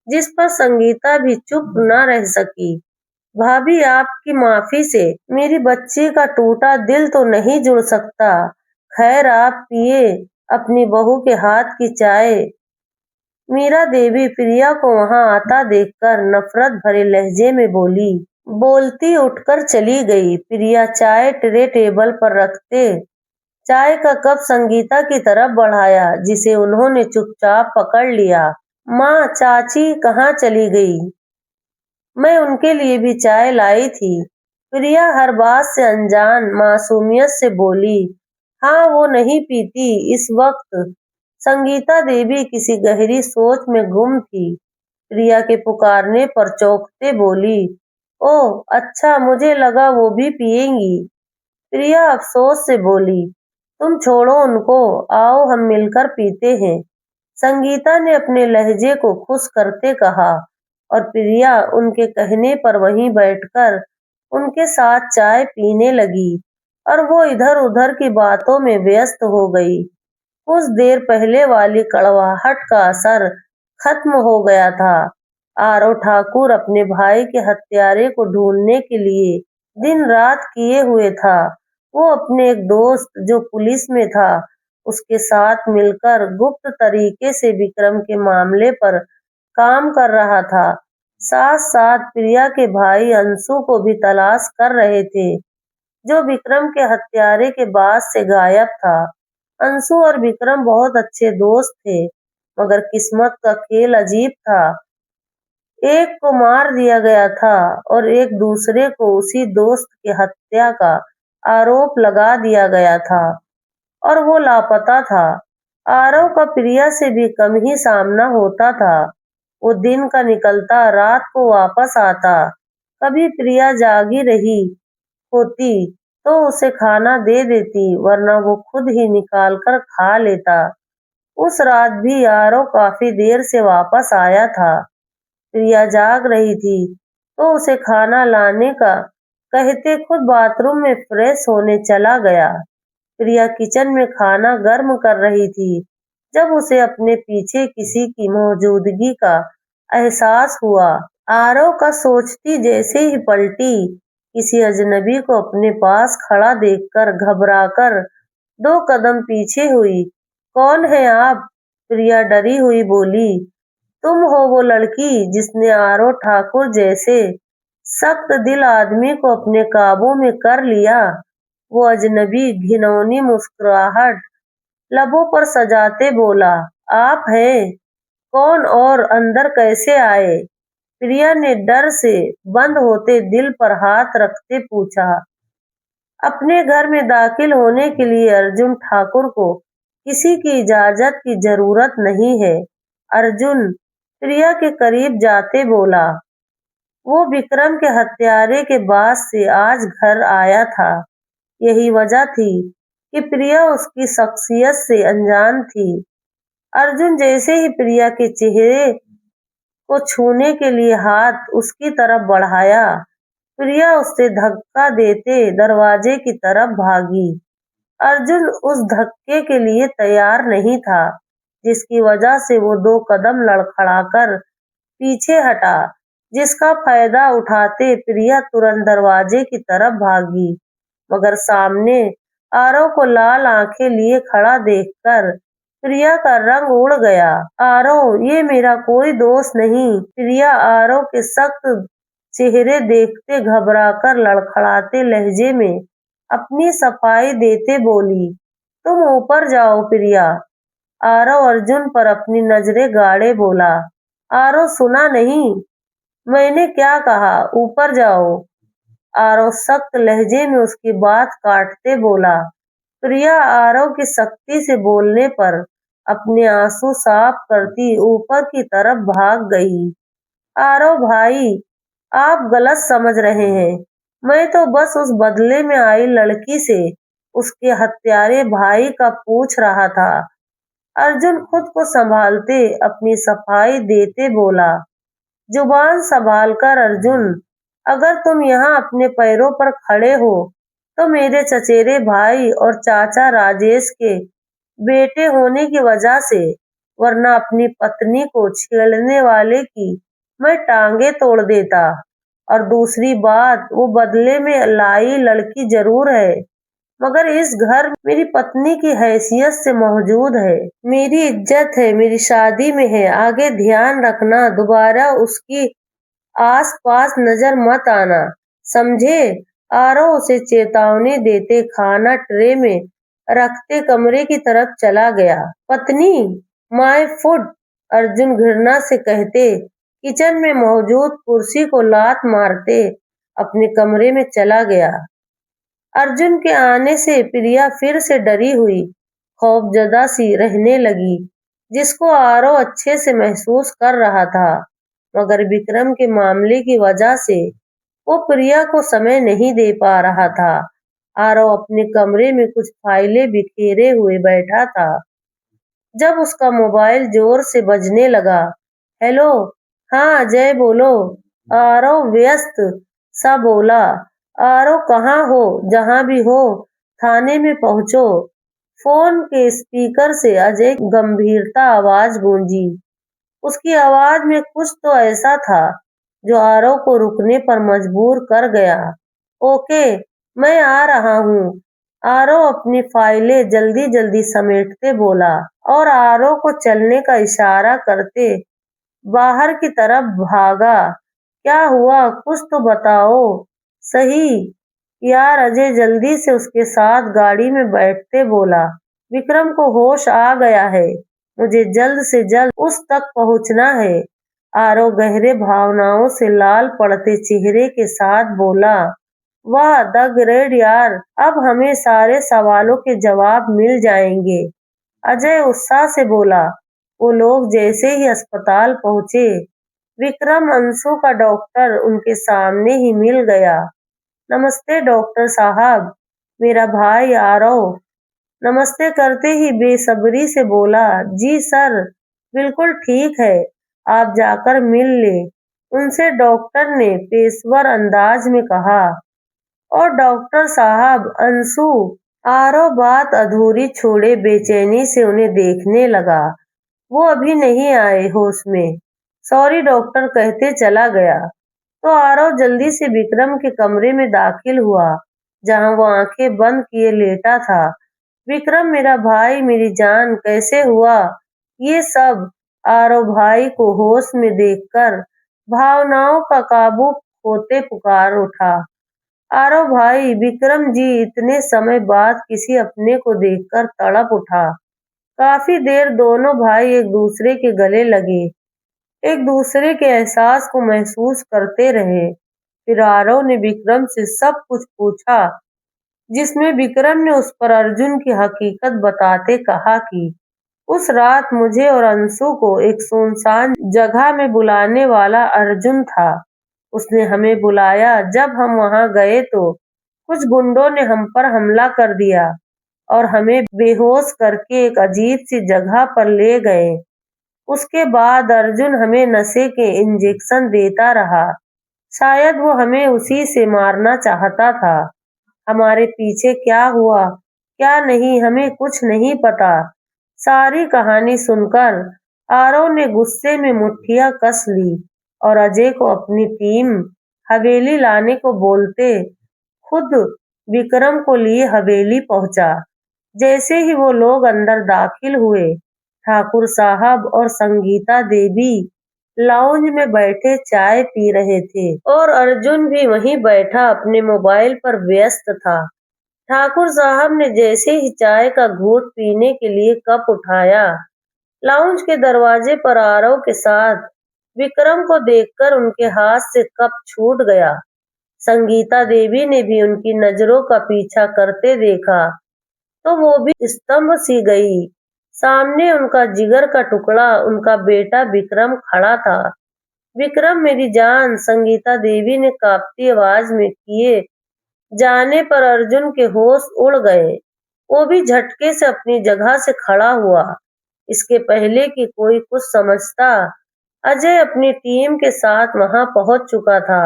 जिस पर संगीता भी चुप न रह सकी। भाभी, आपकी माफी से मेरी बच्ची का टूटा दिल तो नहीं जुड़ सकता। खैर, आप पिए अपनी बहू के हाथ की चाय। मीरा देवी प्रिया को वहां आता देखकर नफरत भरे लहजे में बोली। बोलती उठकर चली गई। प्रिया चाय ट्रे टेबल पर रखते चाय का कप संगीता की तरफ बढ़ाया, जिसे उन्होंने चुपचाप पकड़ लिया। माँ, चाची कहाँ चली गई? मैं उनके लिए भी चाय लाई थी। प्रिया हर बात से अनजान मासूमियत से बोली, हाँ, वो नहीं पीती इस वक्त। संगीता देवी किसी गहरी सोच में गुम थी। प्रिया के पुकारने पर चौंकते बोली, ओह अच्छा, मुझे लगा वो भी पिएंगी। प्रिया अफसोस से बोली, तुम छोड़ो उनको, आओ हम मिलकर पीते हैं। संगीता ने अपने लहजे को खुश करते कहा, और प्रिया उनके कहने पर वहीं बैठकर उनके साथ चाय पीने लगी और वो इधर उधर की बातों में व्यस्त हो गई। कुछ देर पहले वाली कड़वाहट का असर खत्म हो गया था। आरव ठाकुर अपने भाई के हत्यारे को ढूंढने के लिए दिन रात किए हुए था। वो अपने एक दोस्त जो पुलिस में था, उसके साथ मिलकर गुप्त तरीके से विक्रम के मामले पर काम कर रहा था। साथ साथ प्रिया के भाई अंशु को भी तलाश कर रहे थे, जो विक्रम के हत्यारे के बाद से गायब था। अंशु और विक्रम बहुत अच्छे दोस्त थे, मगर किस्मत का खेल अजीब था। एक को मार दिया गया था और एक दूसरे को उसी दोस्त की हत्या का आरोप लगा दिया गया था, और वो लापता था। आरव का प्रिया से भी कम ही सामना होता था। वो दिन का निकलता, रात को वापस आता। कभी प्रिया जागी रही होती तो उसे खाना दे देती, वरना वो खुद ही निकाल कर खा लेता। उस रात भी आरव काफी देर से वापस आया था। प्रिया जाग रही थी तो उसे खाना लाने का कहते खुद बाथरूम में फ्रेश होने चला गया। प्रिया किचन में खाना गर्म कर रही थी जब उसे अपने पीछे किसी की मौजूदगी का एहसास हुआ। आरव का सोचती जैसे ही पलटी, किसी अजनबी को अपने पास खड़ा देखकर घबराकर 2 कदम पीछे हुई। कौन है आप? प्रिया डरी हुई बोली। तुम हो वो लड़की जिसने आरव ठाकुर जैसे सख्त दिल आदमी को अपने काबू में कर लिया। वो अजनबी घिनौनी मुस्कुराहट लबों पर सजाते बोला, आप हैं? कौन और अंदर कैसे आए? प्रिया ने डर से बंद होते दिल पर हाथ रखते पूछा। अपने घर में दाखिल होने के लिए अर्जुन ठाकुर को किसी की इजाजत की जरूरत नहीं है। अर्जुन प्रिया के करीब जाते बोला। वो विक्रम के हत्यारे के बाद से आज घर आया था। यही वजह थी कि प्रिया उसकी शख्सियत से अनजान थी। अर्जुन जैसे ही प्रिया के चेहरे को छूने के लिए हाथ उसकी तरफ बढ़ाया, प्रिया उससे धक्का देते दरवाजे की तरफ भागी। अर्जुन उस धक्के के लिए तैयार नहीं था, जिसकी वजह से वो 2 कदम लड़खड़ाकर पीछे हटा, जिसका फायदा उठाते प्रिया तुरंत दरवाजे की तरफ भागी। मगर सामने आरव को लाल आंखें लिए खड़ा देखकर प्रिया का रंग उड़ गया। आरव, ये मेरा कोई दोस्त नहीं। प्रिया आरव के सख्त चेहरे देखते घबराकर लड़खड़ाते लहजे में अपनी सफाई देते बोली, तुम ऊपर जाओ प्रिया। आरव अर्जुन पर अपनी नजरें गाड़े बोला, आरव सुना नहीं? मैंने क्या कहा? ऊपर जाओ। आरव सख्त लहजे में उसकी बात काटते बोला। प्रिया आरव की सख्ती से बोलने पर अपने आंसू साफ करती ऊपर की तरफ भाग गई। आरव भाई, आप गलत समझ रहे हैं। मैं तो बस उस बदले में आई लड़की से उसके हत्यारे भाई का पूछ रहा था। अर्जुन खुद को संभालते अपनी सफाई देते बोला। जुबान संभाल कर अर्जुन, अगर तुम यहाँ अपने पैरों पर खड़े हो तो मेरे चचेरे भाई और चाचा राजेश के बेटे होने की वजह से, वरना अपनी पत्नी को छेड़ने वाले की मैं टांगे तोड़ देता। और दूसरी बात, वो बदले में लाई लड़की जरूर है, मगर इस घर मेरी पत्नी की हैसियत से मौजूद है। मेरी इज्जत है, मेरी शादी में है। आगे ध्यान रखना, दोबारा उसकी आस पास नजर मत आना, समझे? आरव उसे चेतावनी देते खाना ट्रे में रखते कमरे की तरफ चला गया। पत्नी, माय फूड, अर्जुन घृणा से कहते किचन में मौजूद कुर्सी को लात मारते अपने कमरे में चला गया। अर्जुन के आने से प्रिया फिर से डरी हुई, खौफजदा सी रहने लगी, जिसको आरव अच्छे से महसूस कर रहा था। मगर विक्रम के मामले की वजह से वो प्रिया को समय नहीं दे पा रहा था। आरव अपने कमरे में कुछ फाइलें बिखेरे हुए बैठा था जब उसका मोबाइल जोर से बजने लगा। हेलो, हाँ अजय बोलो। आरव व्यस्त सा बोला। आरव कहाँ हो? जहाँ भी हो थाने में पहुंचो। फोन के स्पीकर से अजय की गंभीरता आवाज गूंजी। उसकी आवाज में कुछ तो ऐसा था जो आरव को रुकने पर मजबूर कर गया। ओके, मैं आ रहा हूँ। आरव अपनी फाइलें जल्दी जल्दी समेटते बोला और आरव को चलने का इशारा करते बाहर की तरफ भागा। क्या हुआ? कुछ तो बताओ सही। यार, अजय जल्दी से उसके साथ गाड़ी में बैठते बोला। विक्रम को होश आ गया है, मुझे जल्द से जल्द उस तक पहुंचना है। आरव गहरे भावनाओं से लाल पड़ते चेहरे के साथ बोला। वाह द ग्रेट यार, अब हमें सारे सवालों के जवाब मिल जाएंगे। अजय उत्साह से बोला। वो लोग जैसे ही अस्पताल पहुंचे, विक्रम अंशु का डॉक्टर उनके सामने ही मिल गया। नमस्ते डॉक्टर साहब, मेरा भाई आरव। नमस्ते करते ही बेसब्री से बोला। जी सर, बिल्कुल ठीक है, आप जाकर मिल ले उनसे, डॉक्टर ने पेशेवर अंदाज में कहा। और डॉक्टर साहब, अंशु। आरव बात अधूरी छोड़े बेचैनी से उन्हें देखने लगा। वो अभी नहीं आए होश में। सॉरी डॉक्टर कहते चला गया। तो आरव जल्दी से विक्रम के कमरे में दाखिल हुआ, जहां वो आंखें बंद किए लेटा था। विक्रम, मेरा भाई, मेरी जान, कैसे हुआ ये सब? आरव भाई को होश में देखकर भावनाओं का काबू खोते पुकार उठा। आरव भाई, विक्रम जी इतने समय बाद किसी अपने को देखकर तड़प उठा। काफी देर दोनों भाई एक दूसरे के गले लगे, एक दूसरे के एहसास को महसूस करते रहे। फिर आरव ने विक्रम से सब कुछ पूछा, जिसमें विक्रम ने उस पर अर्जुन की हकीकत बताते कहा कि उस रात मुझे और अंशु को एक सुनसान जगह में बुलाने वाला अर्जुन था। उसने हमें बुलाया। जब हम वहां गए तो कुछ गुंडों ने हम पर हमला कर दिया और हमें बेहोश करके एक अजीब सी जगह पर ले गए। उसके बाद अर्जुन हमें नशे के इंजेक्शन देता रहा। शायद वो हमें उसी से मारना चाहता था। हमारे पीछे क्या हुआ, क्या नहीं, हमें कुछ नहीं पता। सारी कहानी सुनकर आरव ने गुस्से में मुट्ठियां कस ली और अजय को अपनी टीम हवेली लाने को बोलते खुद विक्रम को लिए हवेली पहुंचा। जैसे ही वो लोग अंदर दाखिल हुए, ठाकुर साहब और संगीता देवी लाउंज में बैठे चाय पी रहे थे और अर्जुन भी वहीं बैठा अपने मोबाइल पर व्यस्त था। ठाकुर साहब ने जैसे ही चाय का घूंट पीने के लिए कप उठाया, लाउंज के दरवाजे पर आरव के साथ विक्रम को देखकर उनके हाथ से कप छूट गया। संगीता देवी ने भी उनकी नजरों का पीछा करते देखा तो वो भी स्तंभ सी गई। सामने उनका जिगर का टुकड़ा, उनका बेटा विक्रम खड़ा था। विक्रम, मेरी जान, संगीता देवी ने कांपती आवाज में किए जाने पर अर्जुन के होश उड़ गए। वो भी झटके से अपनी जगह से खड़ा हुआ। इसके पहले कि कोई कुछ समझता, अजय अपनी टीम के साथ वहां पहुंच चुका था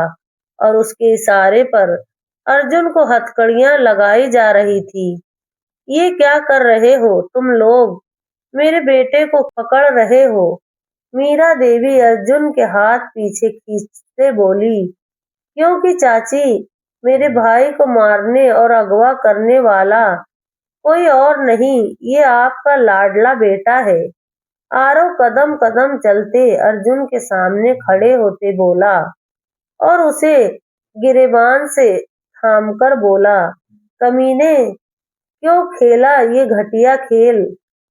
और उसके इशारे पर अर्जुन को हथकड़ियां लगाई जा रही थी। ये क्या कर रहे हो तुम लोग? मेरे बेटे को पकड़ रहे हो? मीरा देवी अर्जुन के हाथ पीछे खींचते बोली। क्योंकि चाची, मेरे भाई को मारने और अगवा करने वाला कोई और नहीं, ये आपका लाडला बेटा है। आरव कदम कदम चलते अर्जुन के सामने खड़े होते बोला और उसे गिरेबान से थामकर बोला, कमीने, क्यों खेला ये घटिया खेल?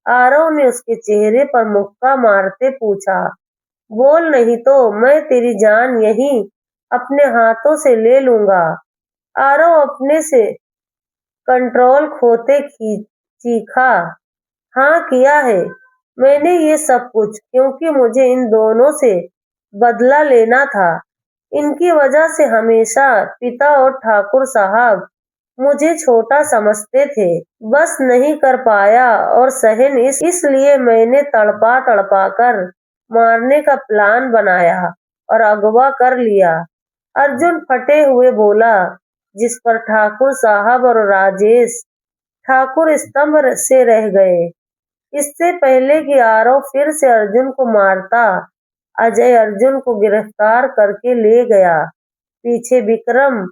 आरव ने उसके चेहरे पर मुक्का मारते पूछा। बोल, नहीं तो मैं तेरी जान यहीं अपने हाथों से ले लूंगा। आरव अपने से कंट्रोल खोते चीखा। हाँ किया है मैंने ये सब कुछ, क्योंकि मुझे इन दोनों से बदला लेना था। इनकी वजह से हमेशा पिता और ठाकुर साहब मुझे छोटा समझते थे। बस नहीं कर पाया और सहन इसलिए मैंने तड़पा तड़पा कर मारने का प्लान बनाया और अगवा कर लिया। अर्जुन फटे हुए बोला, जिस पर ठाकुर साहब और राजेश ठाकुर स्तंभ से रह गए। इससे पहले कि आरव फिर से अर्जुन को मारता, अजय अर्जुन को गिरफ्तार करके ले गया। पीछे विक्रम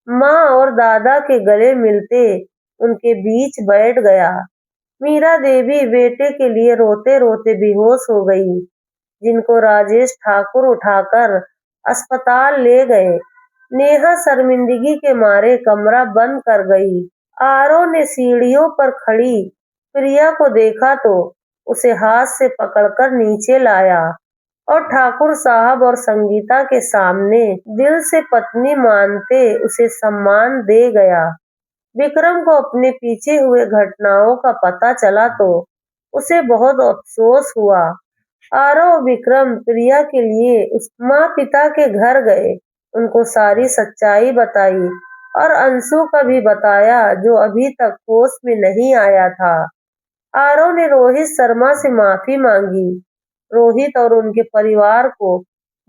माँ और दादा के गले मिलते उनके बीच बैठ गया। मीरा देवी बेटे के लिए रोते रोते बेहोश हो गई, जिनको राजेश ठाकुर उठाकर अस्पताल ले गए। नेहा शर्मिंदगी के मारे कमरा बंद कर गई। आरव ने सीढ़ियों पर खड़ी प्रिया को देखा तो उसे हाथ से पकड़कर नीचे लाया और ठाकुर साहब और संगीता के सामने दिल से पत्नी मानते उसे सम्मान दे गया। विक्रम को अपने पीछे हुए घटनाओं का पता चला तो उसे बहुत अफसोस हुआ। आरव और विक्रम प्रिया के लिए उस माँ पिता के घर गए, उनको सारी सच्चाई बताई और अंशु का भी बताया, जो अभी तक होश में नहीं आया था। आरव ने रोहित शर्मा से माफी मांगी। रोहित और उनके परिवार को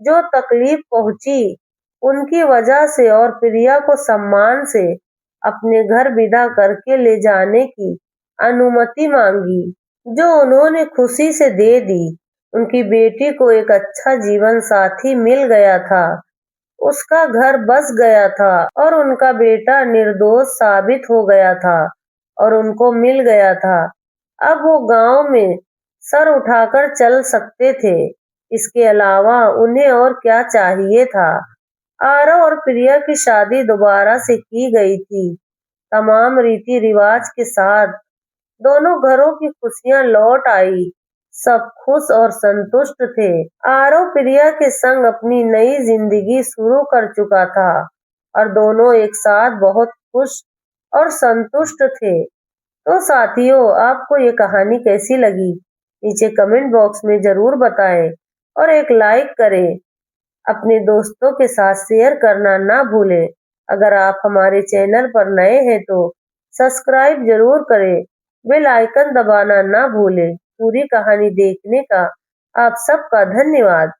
जो तकलीफ पहुंची उनकी वजह से और प्रिया को सम्मान से अपने घर विदा करके ले जाने की अनुमति मांगी, जो उन्होंने खुशी से दे दी। उनकी बेटी को एक अच्छा जीवन साथी मिल गया था, उसका घर बस गया था और उनका बेटा निर्दोष साबित हो गया था और उनको मिल गया था। अब वो गांव में सर उठाकर चल सकते थे। इसके अलावा उन्हें और क्या चाहिए था? आरव और प्रिया की शादी दोबारा से की गई थी, तमाम रीति रिवाज के साथ। दोनों घरों की खुशियां लौट आई, सब खुश और संतुष्ट थे। आरव प्रिया के संग अपनी नई जिंदगी शुरू कर चुका था और दोनों एक साथ बहुत खुश और संतुष्ट थे। तो साथियों, आपको ये कहानी कैसी लगी? नीचे कमेंट बॉक्स में जरूर बताएं और एक लाइक करें। अपने दोस्तों के साथ शेयर करना ना भूलें। अगर आप हमारे चैनल पर नए हैं तो सब्सक्राइब जरूर करें, बेल आइकन दबाना ना भूलें। पूरी कहानी देखने का आप सबका धन्यवाद।